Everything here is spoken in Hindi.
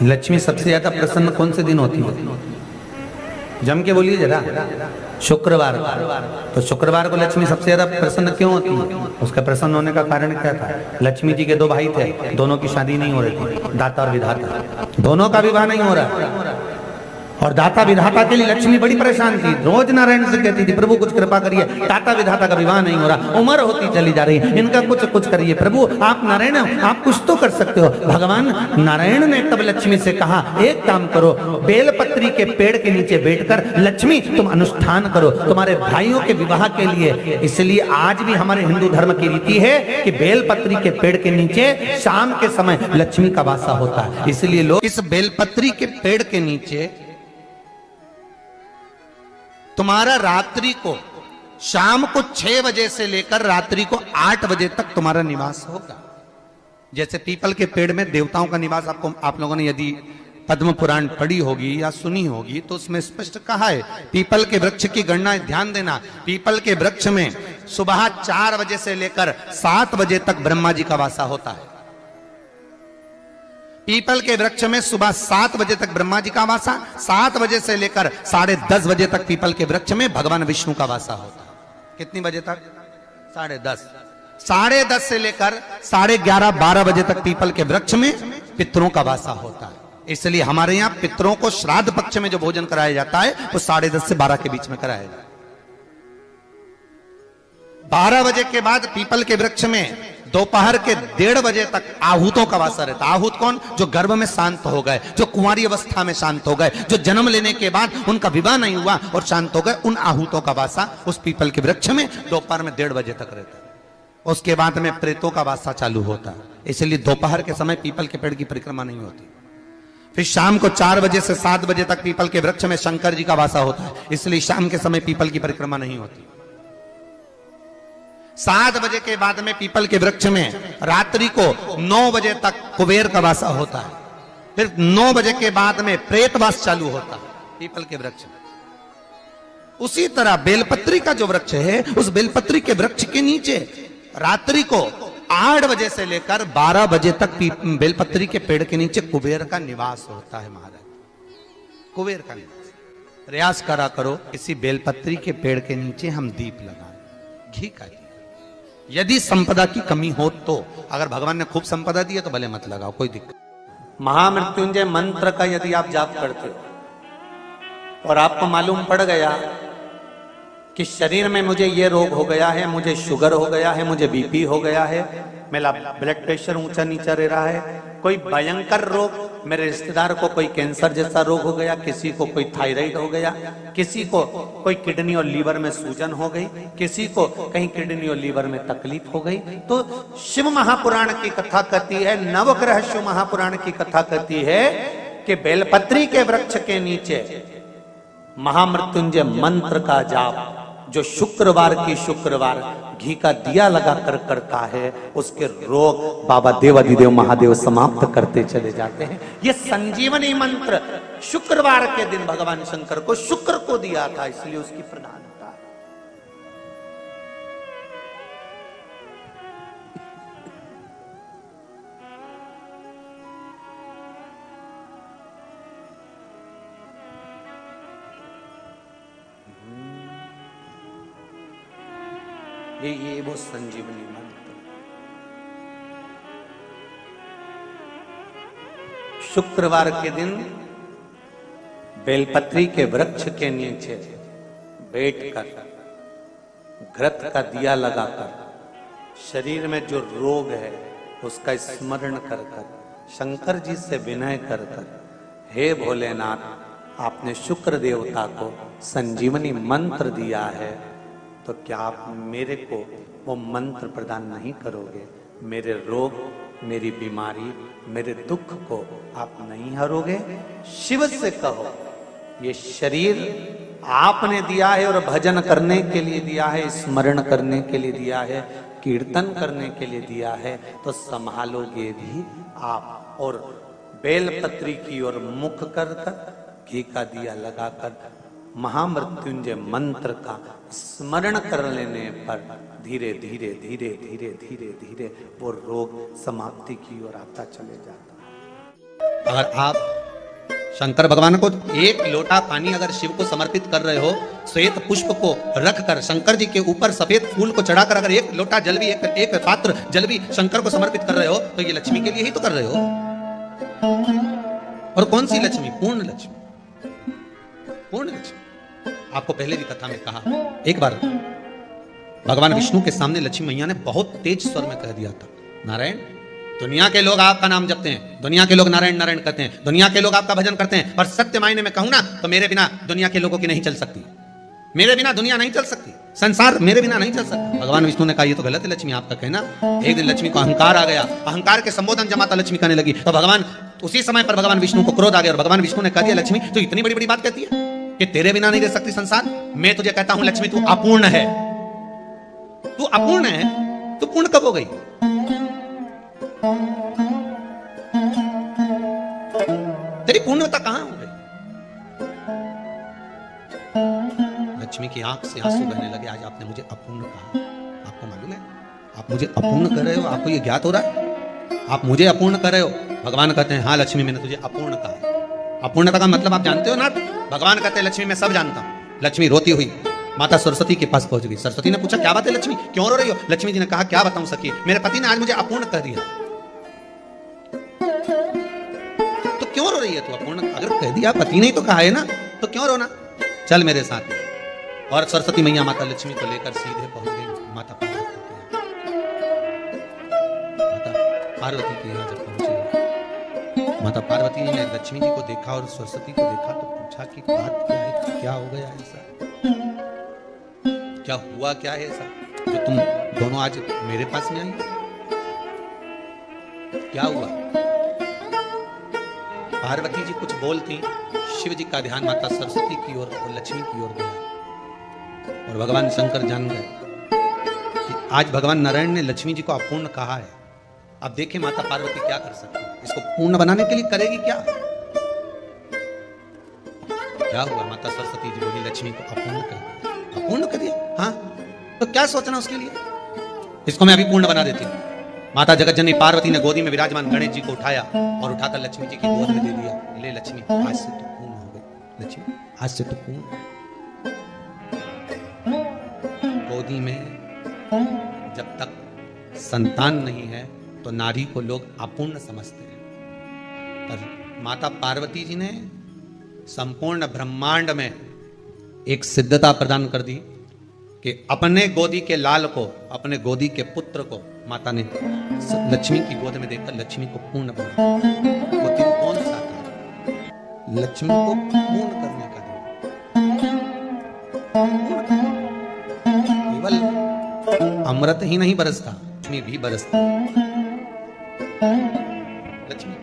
लक्ष्मी सबसे ज्यादा प्रसन्न कौन से दिन होती है? जम के बोलिए जरा। शुक्रवार। तो शुक्रवार को लक्ष्मी सबसे ज्यादा प्रसन्न क्यों होती है? उसका प्रसन्न होने का कारण क्या था? लक्ष्मी जी के दो भाई थे, दोनों की शादी नहीं हो रही थी, दाता और विधाता, दोनों का विवाह नहीं हो रहा। और दाता विधाता के लिए लक्ष्मी बड़ी परेशान थी, रोज नारायण से कहती थी प्रभु कुछ कृपा करिए, दाता विधाता का विवाह नहीं हो रहा, उम्र होती चली जा रही, इनका कुछ करिए प्रभु, आप नारायण आप कुछ तो कर सकते हो। भगवान नारायण ने तब लक्ष्मी से कहा एक काम करो, बेलपत्री के पेड़ के नीचे बैठकर लक्ष्मी तुम अनुष्ठान करो तुम्हारे भाइयों के विवाह के लिए। इसलिए आज भी हमारे हिंदू धर्म की रीति है कि बेलपत्री के पेड़ के नीचे शाम के समय लक्ष्मी का वासा होता है। इसलिए लोग इस बेलपत्री के पेड़ के नीचे तुम्हारा रात्रि को शाम को 6 बजे से लेकर रात्रि को 8 बजे तक तुम्हारा निवास होगा। जैसे पीपल के पेड़ में देवताओं का निवास, आपको आप लोगों ने यदि पद्म पुराण पढ़ी होगी या सुनी होगी तो उसमें स्पष्ट कहा है पीपल के वृक्ष की गणना, ध्यान देना, पीपल के वृक्ष में सुबह 4 बजे से लेकर 7 बजे तक ब्रह्मा जी का वासा होता है। पीपल के वृक्ष में सुबह 7 बजे तक ब्रह्मा जी का वासा, 7 बजे से लेकर 10:30 बजे तक पीपल के वृक्ष में भगवान विष्णु का वासा होता है। कितनी बजे तक? 10:30। 10:30 से लेकर 11:30 12 बजे तक पीपल के वृक्ष में पितरों का वासा होता है। इसलिए हमारे यहाँ पितरों को श्राद्ध पक्ष में जो भोजन कराया जाता है वो 10:30 से 12 के बीच में कराया जाता है। 12 बजे के बाद पीपल के वृक्ष में दोपहर के 1:30 बजे तक आहूतों का वासा रहता है। आहूत कौन? जो गर्भ में शांत हो गए, जो कुंवारी अवस्था में शांत हो गए, जो जन्म लेने के बाद उनका विवाह नहीं हुआ और शांत हो गए, उन आहूतों का वासा उस पीपल के वृक्ष में दोपहर में 1:30 बजे तक रहता है। उसके बाद में प्रेतों का वासा चालू होता है। इसलिए दोपहर के समय पीपल के पेड़ की परिक्रमा नहीं होती। फिर शाम को 4 बजे से 7 बजे तक पीपल के वृक्ष में शंकर जी का वासा होता है। इसलिए शाम के समय पीपल की परिक्रमा नहीं होती। 7 बजे के बाद में पीपल के वृक्ष में रात्रि को 9 बजे तक कुबेर का वासा होता है। फिर 9 बजे के बाद में प्रेतवास चालू होता है पीपल के वृक्ष में। उसी तरह बेलपत्री का जो वृक्ष है, उस बेलपत्री के वृक्ष के नीचे रात्रि को 8 बजे से लेकर 12 बजे तक बेलपत्री के पेड़ के नीचे कुबेर का निवास होता है। महाराज कुबेर का निवास। प्रयास करा करो इसी बेलपत्री के पेड़ के नीचे हम दीप लगाएं, घी का दीप। यदि संपदा की कमी हो तो, अगर भगवान ने खूब संपदा दी है तो भले मत लगाओ, कोई दिक्कत। महामृत्युंजय मंत्र का यदि आप जाप करते हो और आपको मालूम पड़ गया कि शरीर में मुझे ये रोग हो गया है, मुझे शुगर हो गया है, मुझे बीपी हो गया है, मेरा ब्लड प्रेशर ऊंचा नीचा रह रहा है, कोई भयंकर रोग, मेरे रिश्तेदार को कोई कैंसर जैसा रोग हो गया, किसी को कोई थायराइड हो गया, किसी को कोई किडनी और लीवर में सूजन हो गई, किसी को कहीं किडनी और लीवर में तकलीफ हो गई, तो शिव महापुराण की कथा कहती है, नवग्रह शिव महापुराण की कथा कहती है कि बेलपत्री के वृक्ष के नीचे महामृत्युंजय मंत्र का जाप जो शुक्रवार की शुक्रवार घी का दिया लगा कर करता है, उसके रोग बाबा देवाधिदेव महादेव समाप्त करते चले जाते हैं। ये संजीवनी मंत्र शुक्रवार के दिन भगवान शंकर को शुक्र को दिया था, इसलिए उसकी प्रधानता। ये वो संजीवनी मंत्र। शुक्रवार के दिन बेलपत्री के वृक्ष के नीचे बैठकर घृत का दिया लगाकर शरीर में जो रोग है उसका स्मरण कर कर शंकर जी से विनय कर कर, हे भोलेनाथ, आपने शुक्र देवता को संजीवनी मंत्र दिया है, तो क्या आप मेरे को वो मंत्र प्रदान नहीं करोगे? मेरे रोग, मेरी बीमारी, मेरे दुख को आप नहीं हरोगे? शिव से कहो, ये शरीर आपने दिया है और भजन करने के लिए दिया है, स्मरण करने के लिए दिया है, कीर्तन करने के लिए दिया है, तो संभालोगे भी आप। और बेलपत्री की ओर मुख कर कर घी का दिया लगाकर महामृत्युंजय मंत्र का स्मरण कर लेने पर धीरे धीरे धीरे धीरे धीरे धीरे वो रोग समाप्ति की ओर आता चले जाता है। अगर आप शंकर भगवान को एक लोटा पानी अगर शिव को समर्पित कर रहे हो, श्वेत पुष्प को रखकर शंकर जी के ऊपर सफेद फूल को चढ़ाकर अगर एक लोटा जल भी एक पात्र जल भी शंकर को समर्पित कर रहे हो, तो ये लक्ष्मी के लिए ही तो कर रहे हो। और कौन सी लक्ष्मी? पूर्ण लक्ष्मी, पूर्ण लक्ष्मी। आपको पहले भी कथा में कहा, एक बार भगवान विष्णु के सामने लक्ष्मी मैया ने बहुत तेज स्वर में कह दिया था, नारायण, दुनिया के लोग आपका नाम जपते हैं, दुनिया के लोग नारायण नारायण कहते हैं, दुनिया के लोग आपका भजन करते हैं, पर सत्य मायने में कहूं ना तो मेरे बिना दुनिया के लोगों की नहीं चल सकती, मेरे बिना दुनिया नहीं चल सकती, संसार मेरे बिना नहीं चल सकता। भगवान विष्णु ने कहा ये तो गलत है लक्ष्मी आपका कहना। एक दिन लक्ष्मी को अहंकार आ गया, अहंकार के संबोधन जब माता लक्ष्मी करने लगी तो भगवान उसी समय पर भगवान विष्णु को क्रोध आ गया और भगवान विष्णु ने कह दिया, लक्ष्मी तो इतनी बड़ी बड़ी बात कहती है कि तेरे बिना नहीं रह सकती संसार। मैं तुझे कहता हूं लक्ष्मी तू अपूर्ण है, तू अपूर्ण है, तू पूर्ण कब हो गई? तेरी पूर्णता कहां हो गई? लक्ष्मी की आंख से आंसू बहने लगे। आज आपने मुझे अपूर्ण कहा, आपको मालूम है आप मुझे अपूर्ण कर रहे हो? आपको ये ज्ञात हो रहा है आप मुझे अपूर्ण कर रहे हो? भगवान कहते हैं हाँ लक्ष्मी मैंने तुझे अपूर्ण कहा। अपूर्णता का मतलब आप जानते हो ना? भगवान कहते हैं लक्ष्मी मैं सब जानता हूं। लक्ष्मी रोती हुई माता सरस्वती के पास पहुंच गई। सरस्वती ने पूछा क्या बात है लक्ष्मी, क्यों रो रही हो? लक्ष्मी जी ने कहा क्या बताऊं सखी, मेरे पति ने आज मुझे अपूर्ण कह दिया। तो क्यों रो रही है तू? अपूर्ण अगर कह दिया, पति ने ही तो कहा है ना, तो क्यों रोना? चल मेरे साथ। और सरस्वती मैया माता लक्ष्मी को लेकर सीधे पहुंच गई माता पार्वती के यहाँ। माता पार्वती के यहाँ जब पहुंचे, माता पार्वती ने लक्ष्मी जी को देखा और सरस्वती को देखा तो पूछा कि बात क्या है, क्या हो गया ऐसा, क्या हुआ, क्या है ऐसा जो तुम दोनों आज मेरे पास में आई? क्या हुआ? पार्वती जी कुछ बोलती, शिव जी का ध्यान माता सरस्वती की ओर और लक्ष्मी की ओर गया और भगवान शंकर जान गए कि आज भगवान नारायण ने लक्ष्मी जी को अपूर्ण कहा है। अब देखें माता पार्वती क्या कर सकती है, इसको पूर्ण बनाने के लिए करेगी क्या? क्या हुआ? माता सरस्वती जी बोली लक्ष्मी को अपूर्ण कर दिया। अपूर्ण कर दिया? हाँ, तो क्या सोचना उसके लिए, इसको मैं अभी पूर्ण बना देती हूँ। माता जगतजननी पार्वती ने गोदी में विराजमान गणेश जी को उठाया और उठाकर लक्ष्मी जी की गोद में दे दिया। ले लक्ष्मी आज से तो पूर्ण हो गई, लक्ष्मी आज से तो पूर्ण। गोदी में जब तक संतान नहीं है तो नारी को लोग अपूर्ण समझते हैं, पर माता पार्वती जी ने संपूर्ण ब्रह्मांड में एक सिद्धता प्रदान कर दी कि अपने गोदी के लाल को, अपने गोदी के पुत्र को माता ने लक्ष्मी की गोद में देकर लक्ष्मी को पूर्ण बना। वो दिन कौन सा था? लक्ष्मी को पूर्ण करने का दिन। केवल अमृत ही नहीं बरसता, लक्ष्मी भी बरसता। लक्ष्मी